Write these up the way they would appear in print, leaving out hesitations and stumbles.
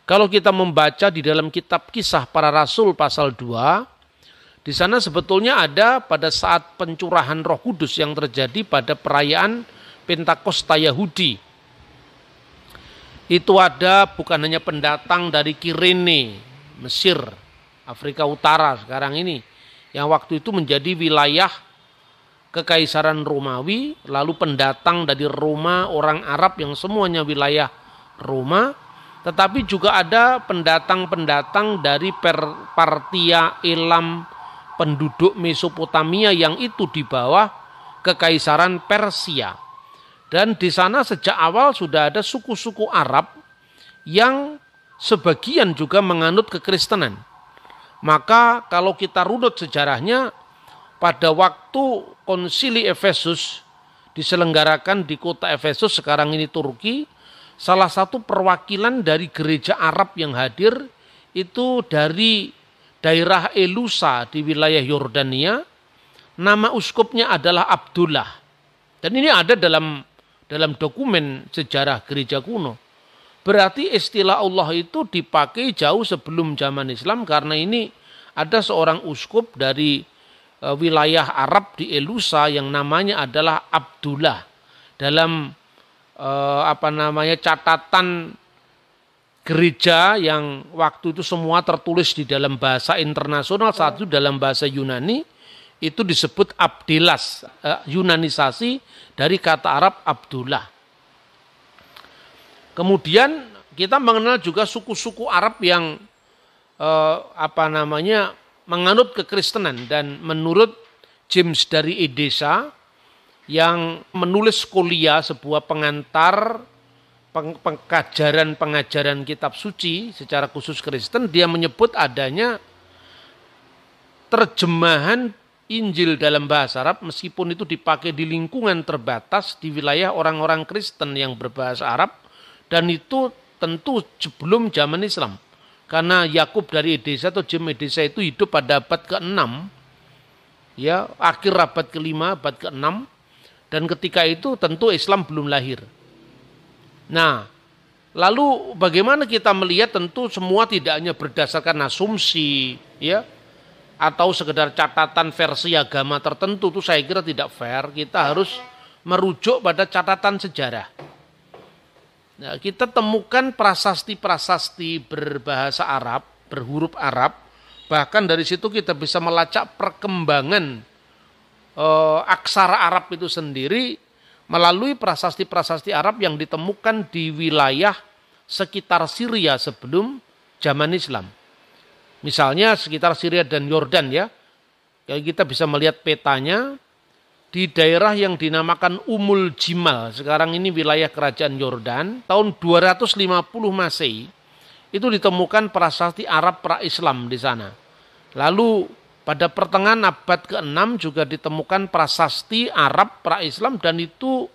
Kalau kita membaca di dalam kitab Kisah Para Rasul pasal 2, di sana sebetulnya ada pada saat pencurahan Roh Kudus yang terjadi pada perayaan Pentakosta Yahudi. Itu ada bukan hanya pendatang dari Kirene, Mesir, Afrika Utara sekarang ini, yang waktu itu menjadi wilayah Kekaisaran Romawi, lalu pendatang dari Roma, orang Arab yang semuanya wilayah Roma, tetapi juga ada pendatang-pendatang dari Partia, Elam, penduduk Mesopotamia yang itu di bawah Kekaisaran Persia. Dan di sana sejak awal sudah ada suku-suku Arab yang sebagian juga menganut kekristenan. Maka kalau kita runut sejarahnya, pada waktu konsili Efesus diselenggarakan di kota Efesus, sekarang ini Turki, salah satu perwakilan dari gereja Arab yang hadir itu dari daerah Elusa di wilayah Yordania. Nama uskupnya adalah Abdullah. Dan ini ada dalam dokumen sejarah gereja kuno. Berarti istilah Allah itu dipakai jauh sebelum zaman Islam, karena ini ada seorang uskup dari wilayah Arab di Elusa yang namanya adalah Abdullah. Dalam catatan gereja yang waktu itu semua tertulis di dalam bahasa internasional, saat itu dalam bahasa Yunani, itu disebut Abdilas, Yunanisasi dari kata Arab Abdullah. Kemudian kita mengenal juga suku-suku Arab yang menganut kekristenan, dan menurut James dari Edesa yang menulis Scholia, sebuah pengantar pengajaran kitab suci secara khusus Kristen, dia menyebut adanya terjemahan Injil dalam bahasa Arab meskipun itu dipakai di lingkungan terbatas di wilayah orang-orang Kristen yang berbahasa Arab, dan itu tentu sebelum zaman Islam. Karena Yakub dari Edesa atau James Edesa itu hidup pada abad ke-6, ya, akhir abad ke-5, abad ke-6, dan ketika itu tentu Islam belum lahir. Nah, lalu bagaimana kita melihat, tentu semua tidak hanya berdasarkan asumsi, ya, atau sekedar catatan versi agama tertentu, itu saya kira tidak fair. Kita harus merujuk pada catatan sejarah. Nah, kita temukan prasasti-prasasti berbahasa Arab, berhuruf Arab, bahkan dari situ kita bisa melacak perkembangan aksara Arab itu sendiri melalui prasasti-prasasti Arab yang ditemukan di wilayah sekitar Syria sebelum zaman Islam. Misalnya sekitar Syria dan Yordan, ya. Kita bisa melihat petanya di daerah yang dinamakan Umul Jimal, sekarang ini wilayah kerajaan Yordan, tahun 250 Masehi, itu ditemukan prasasti Arab pra-Islam di sana. Lalu pada pertengahan abad ke-6 juga ditemukan prasasti Arab pra-Islam, dan itu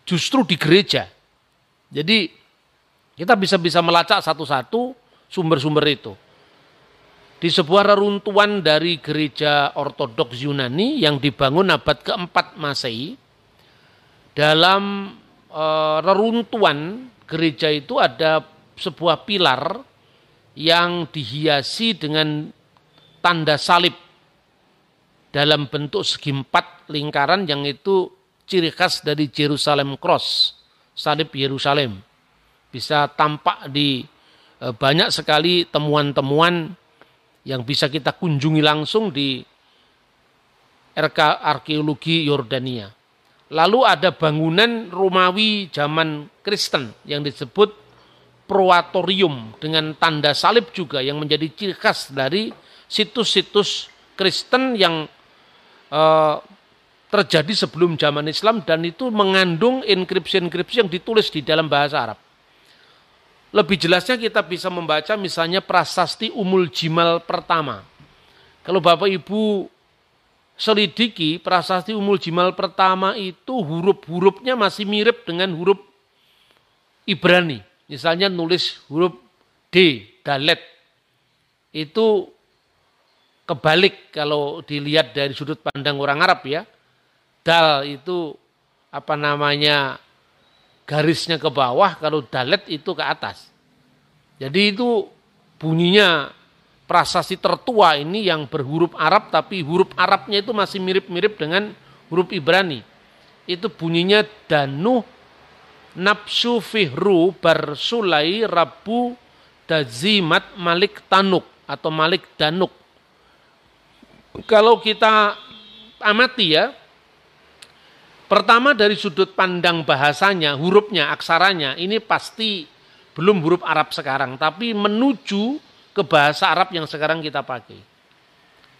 justru di gereja. Jadi kita bisa melacak satu-satu sumber-sumber itu. Di sebuah reruntuhan dari gereja Ortodoks Yunani yang dibangun abad ke-4 Masehi, dalam reruntuhan gereja itu ada sebuah pilar yang dihiasi dengan tanda salib dalam bentuk segi empat lingkaran, yang itu ciri khas dari Jerusalem Cross, salib Yerusalem. Bisa tampak di banyak sekali temuan-temuan yang bisa kita kunjungi langsung di arkeologi Yordania. Lalu ada bangunan Romawi zaman Kristen yang disebut Proatorium dengan tanda salib juga, yang menjadi ciri khas dari situs-situs Kristen yang terjadi sebelum zaman Islam, dan itu mengandung inskripsi-inskripsi yang ditulis di dalam bahasa Arab. Lebih jelasnya kita bisa membaca misalnya prasasti Umul Jimal pertama. Kalau Bapak Ibu selidiki prasasti Umul Jimal pertama itu huruf-hurufnya masih mirip dengan huruf Ibrani. Misalnya nulis huruf D, Dalet. Itu kebalik kalau dilihat dari sudut pandang orang Arab, ya. Dal itu garisnya ke bawah, kalau dalet itu ke atas. Jadi itu bunyinya prasasti tertua ini yang berhuruf Arab, tapi huruf Arabnya itu masih mirip-mirip dengan huruf Ibrani. Itu bunyinya danuh nafsu fihru barsulai rabu dazimat malik tanuk atau malik danuk. Kalau kita amati ya, pertama dari sudut pandang bahasanya, hurufnya, aksaranya, ini pasti belum huruf Arab sekarang, tapi menuju ke bahasa Arab yang sekarang kita pakai.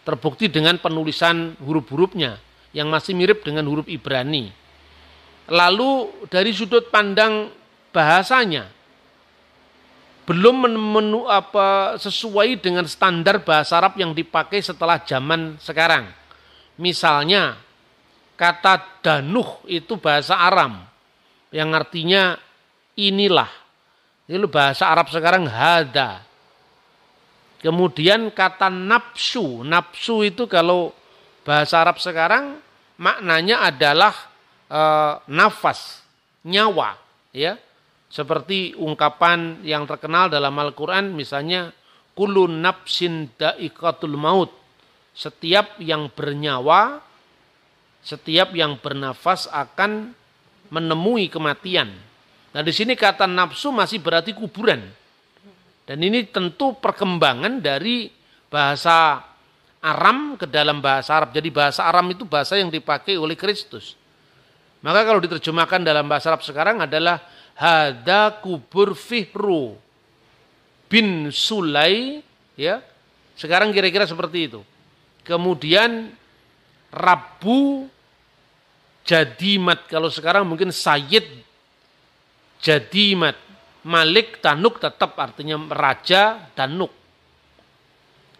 Terbukti dengan penulisan huruf-hurufnya yang masih mirip dengan huruf Ibrani. Lalu dari sudut pandang bahasanya, belum sesuai dengan standar bahasa Arab yang dipakai setelah zaman sekarang. Misalnya, kata danuh itu bahasa Aram, yang artinya inilah. Itu bahasa Arab sekarang hada. Kemudian kata nafsu. Nafsu itu kalau bahasa Arab sekarang maknanya adalah nafas, nyawa. Ya, seperti ungkapan yang terkenal dalam Al-Quran misalnya, kullu nafsin da'iqatul maut. Setiap yang bernyawa, setiap yang bernafas akan menemui kematian. Nah di sini kata nafsu masih berarti kuburan. Dan ini tentu perkembangan dari bahasa Aram ke dalam bahasa Arab. Jadi bahasa Aram itu bahasa yang dipakai oleh Kristus. Maka kalau diterjemahkan dalam bahasa Arab sekarang adalah hada kubur fihru bin Sulai, ya. Sekarang kira-kira seperti itu. Kemudian Rabu Jadimat, kalau sekarang mungkin Sayyid Jadimat. Malik Danuk tetap artinya raja Danuk.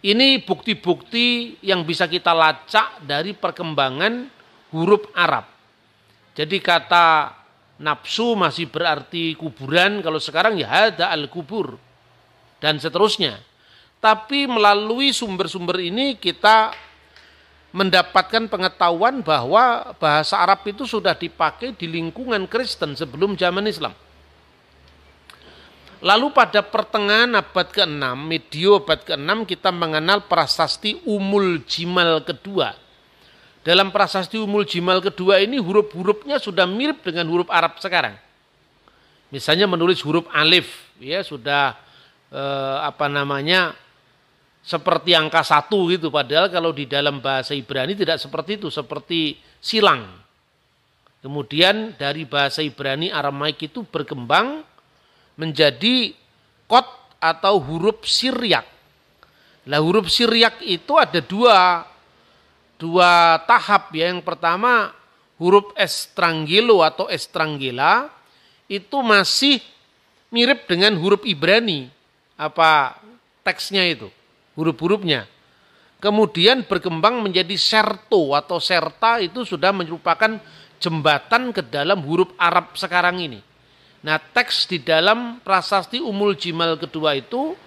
Ini bukti-bukti yang bisa kita lacak dari perkembangan huruf Arab. Jadi kata nafsu masih berarti kuburan, kalau sekarang ya hada al-kubur dan seterusnya. Tapi melalui sumber-sumber ini kita mendapatkan pengetahuan bahwa bahasa Arab itu sudah dipakai di lingkungan Kristen sebelum zaman Islam. Lalu pada pertengahan abad ke-6, medio abad ke-6 kita mengenal prasasti Umul Jimal kedua. Dalam prasasti Umul Jimal kedua ini huruf-hurufnya sudah mirip dengan huruf Arab sekarang. Misalnya menulis huruf alif, ya sudah seperti angka 1 gitu. Padahal kalau di dalam bahasa Ibrani tidak seperti itu, seperti silang. Kemudian dari bahasa Ibrani Aramaik itu berkembang menjadi kod atau huruf Siryak. Nah huruf Siryak itu ada dua tahap ya. Yang pertama huruf Estrangelo atau Estrangela itu masih mirip dengan huruf Ibrani. Teksnya itu, huruf-hurufnya. Kemudian berkembang menjadi serto atau serta, itu sudah merupakan jembatan ke dalam huruf Arab sekarang ini. Nah teks di dalam prasasti Umul Jimal kedua itu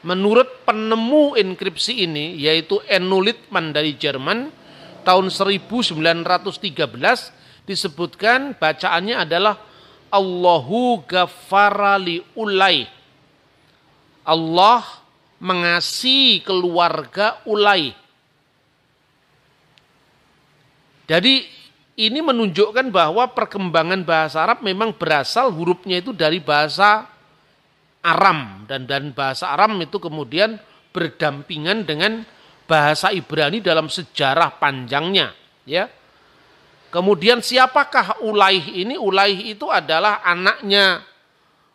menurut penemu enkripsi ini yaitu Enno Lidman dari Jerman tahun 1913 disebutkan bacaannya adalah Allahu ghafara li ulai. Allah mengasihi keluarga Ulai. Jadi ini menunjukkan bahwa perkembangan bahasa Arab memang berasal hurufnya itu dari bahasa Aram. Dan bahasa Aram itu kemudian berdampingan dengan bahasa Ibrani dalam sejarah panjangnya. Ya. Kemudian siapakah Ulaih ini? Ulaih itu adalah anaknya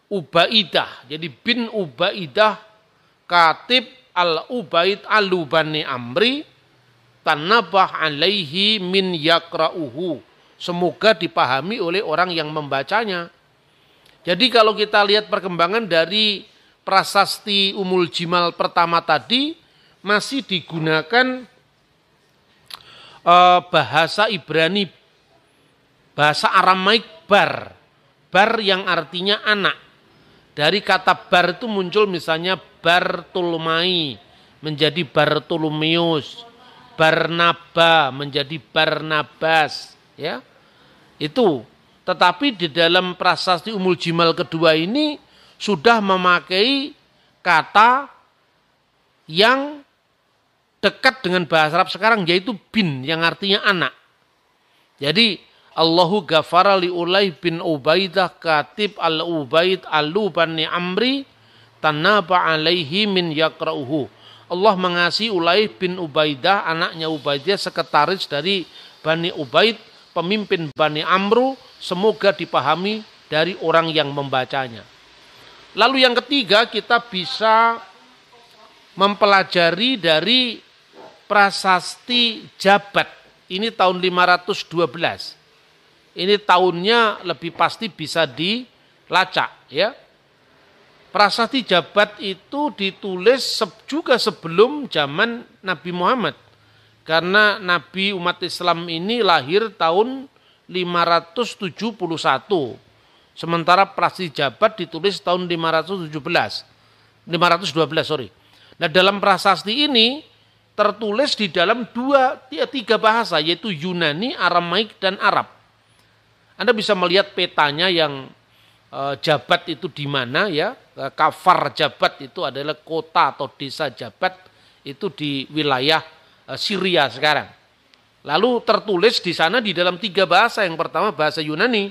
Ubaidah. Jadi bin Ubaidah Katib al-Ubaid al-Lubani Amri tanabah alaihi min yakra'uhu. Semoga dipahami oleh orang yang membacanya. Jadi kalau kita lihat perkembangan dari prasasti Umul Jimal pertama tadi masih digunakan bahasa Ibrani, bahasa Aramaik bar. Bar yang artinya anak. Dari kata bar itu muncul misalnya Bartolomai menjadi Bartolomeus, Barnaba menjadi Barnabas, ya. Itu. Tetapi di dalam prasasti Umul Jimal kedua ini sudah memakai kata yang dekat dengan bahasa Arab sekarang, yaitu bin, yang artinya anak. Jadi Allahu ghafara li Ulay bin Ubaidah katib al-Ubaid al-Bani Amri tanaba alaihi min yakra'uhu. Allah mengasihi Ulay bin Ubaidah, anaknya Ubaidah, sekretaris dari Bani Ubaid, pemimpin Bani Amru, semoga dipahami dari orang yang membacanya. Lalu yang ketiga, kita bisa mempelajari dari prasasti Jabat. Ini tahun 512. Ini tahunnya lebih pasti bisa dilacak, ya. Prasasti Jabat itu ditulis juga sebelum zaman Nabi Muhammad. Karena Nabi umat Islam ini lahir tahun 571. Sementara prasasti Jabat ditulis tahun 512, sorry. Nah, dalam prasasti ini tertulis di dalam tiga bahasa, yaitu Yunani, Aramaik, dan Arab. Anda bisa melihat petanya yang Jabat itu di mana, ya. Kafar Jabat itu adalah kota atau desa Jabat, itu di wilayah Syria sekarang. Lalu tertulis di sana di dalam tiga bahasa. Yang pertama bahasa Yunani,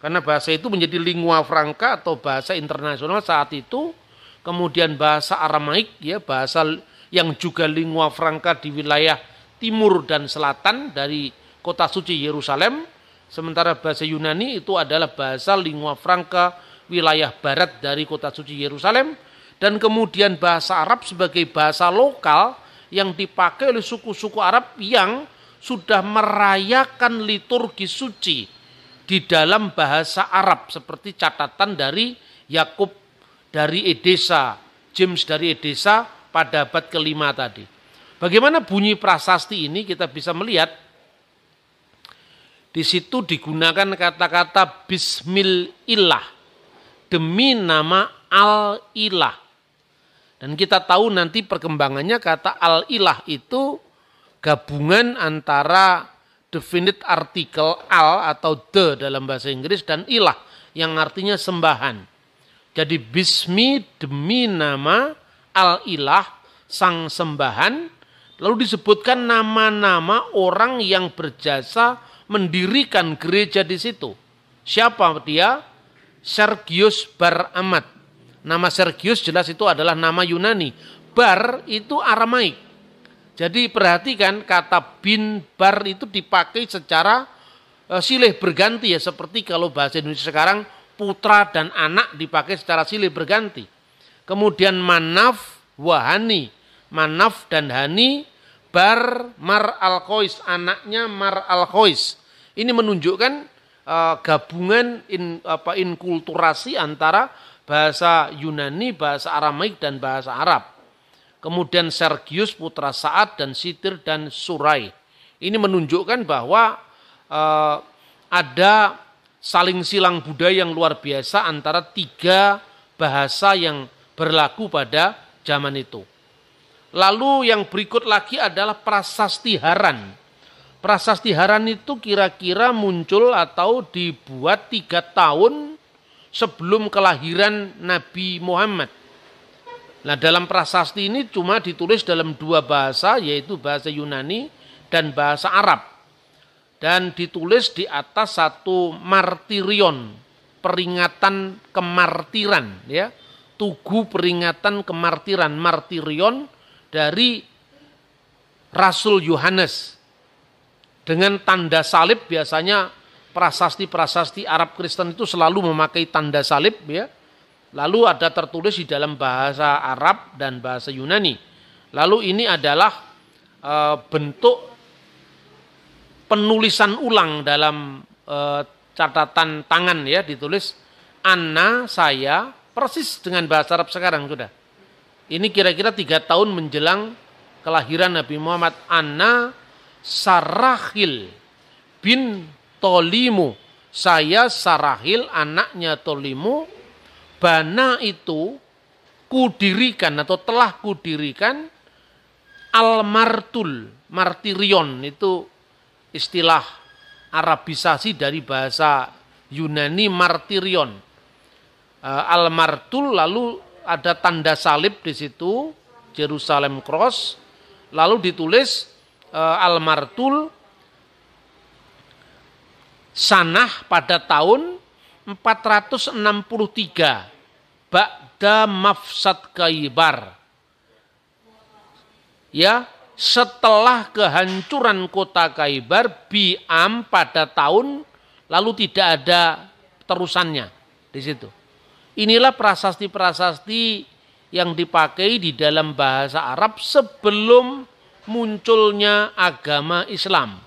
karena bahasa itu menjadi lingua franca atau bahasa internasional saat itu. Kemudian bahasa Aramaik, ya, bahasa yang juga lingua franca di wilayah timur dan selatan dari kota suci Yerusalem. Sementara bahasa Yunani itu adalah bahasa lingua franca wilayah barat dari kota suci Yerusalem. Dan kemudian bahasa Arab sebagai bahasa lokal yang dipakai oleh suku-suku Arab yang sudah merayakan liturgi suci di dalam bahasa Arab. Seperti catatan dari Yakub dari Edesa, James dari Edesa pada abad ke-5 tadi. Bagaimana bunyi prasasti ini kita bisa melihat. Di situ digunakan kata-kata Bismillah, demi nama Al-Ilah. Dan kita tahu nanti perkembangannya kata Al-Ilah itu gabungan antara definite article al atau the dalam bahasa Inggris dan ilah yang artinya sembahan. Jadi bismi, demi nama, Al-Ilah, sang sembahan. Lalu disebutkan nama-nama orang yang berjasa mendirikan gereja di situ. Siapa dia? Sergius Bar Ahmad. Nama Sergius jelas itu adalah nama Yunani. Bar itu Aramaik. Jadi perhatikan kata bin bar itu dipakai secara silih berganti, ya, seperti kalau bahasa Indonesia sekarang putra dan anak dipakai secara silih berganti. Kemudian manaf wahani, manaf dan hani, bar mar al-khois, anaknya mar al-khois. Ini menunjukkan gabungan inkulturasi antara bahasa Yunani, bahasa Aramaik, dan bahasa Arab. Kemudian Sergius putra Sa'ad dan Sitir dan Surai. Ini menunjukkan bahwa ada saling silang budaya yang luar biasa antara tiga bahasa yang berlaku pada zaman itu. Lalu yang berikut lagi adalah prasasti Haran. Prasasti Haran itu kira-kira muncul atau dibuat 3 tahun sebelum kelahiran Nabi Muhammad. Nah, dalam prasasti ini cuma ditulis dalam 2 bahasa, yaitu bahasa Yunani dan bahasa Arab. Dan ditulis di atas satu martirion, peringatan kemartiran, ya. Tugu peringatan kemartiran, martirion dari Rasul Yohanes. Dengan tanda salib, biasanya prasasti-prasasti Arab Kristen itu selalu memakai tanda salib, ya. Lalu ada tertulis di dalam bahasa Arab dan bahasa Yunani. Lalu ini adalah bentuk penulisan ulang dalam catatan tangan, ya, ditulis Anna, saya, persis dengan bahasa Arab sekarang sudah. Ini kira-kira 3 tahun menjelang kelahiran Nabi Muhammad. Anna Sarahil bin Tolimu, saya Sarahil anaknya Tolimu, bana itu kudirikan atau telah kudirikan al-martul, martirion itu istilah Arabisasi dari bahasa Yunani martirion. Al-martul lalu ada tanda salib di situ, Jerusalem Cross, lalu ditulis Al-Martul Sanah pada tahun 463 Ba'da Mafsad Khaybar. Ya, setelah kehancuran kota Khaybar bi'am pada tahun, lalu tidak ada terusannya di situ. Inilah prasasti-prasasti yang dipakai di dalam bahasa Arab sebelum munculnya agama Islam.